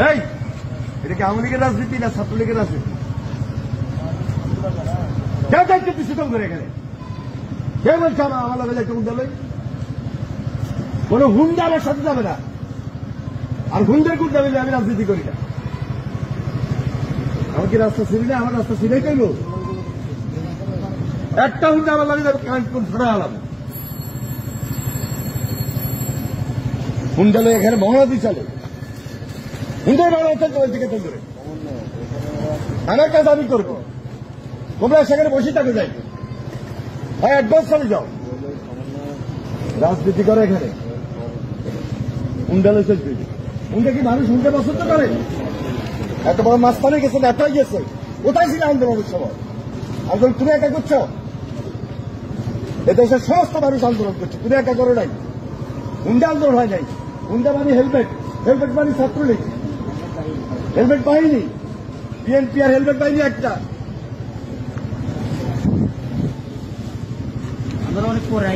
এই এটা কি আওয়ামী লীগের রাজনীতি না ছাত্রলীগের রাজনীতি? কেউ দায়িত্ব দিচ্ছে কম করে এখানে? কে বলছে আমার বেলা একটু যাবে? কোন হুন্ডা আমার সাথে যাবে না, আর হুন্ডার গুণ যাবে আমি রাজনীতি করি না। আমার কি রাস্তা ছিলি না? আমার রাস্তা ছিলেই করবো। একটা হুন্ডা আমার লাগে যাবে কোন ধরে আলাম হুন্ডা লোক এখানে মহানদী চলে, হুন্ডার বাংলা থেকে ধরে আমার কাজ আমি করবো। তোমরা সেখানে বসে থাকো, যাই ভাই অ্যাডভান্স চলে যাও, রাজনীতি করে এখানে। হুন্ডা লোক চলবে, হুন্ডা কি মানুষ হুন্ডা পছন্দ করে? এত বড় মাঝখানে গেছে, এতই গেছে, কোথায় ছিল আন্দোলনের সময়? আন্দোলন তুমি একা করছো? এদেশের সমস্ত মানুষ আন্দোলন করছে, তুমি একা করো নাই। হুন্ডা আন্দোলন হয় নাই। হুন্ডা মানে হেলমেট, হেলমেট মানে ছাত্রলীগ, হেলমেট বাহিনী, বিএনপি আর হেলমেট বাহিনী একটা। আমরা অনেক পরে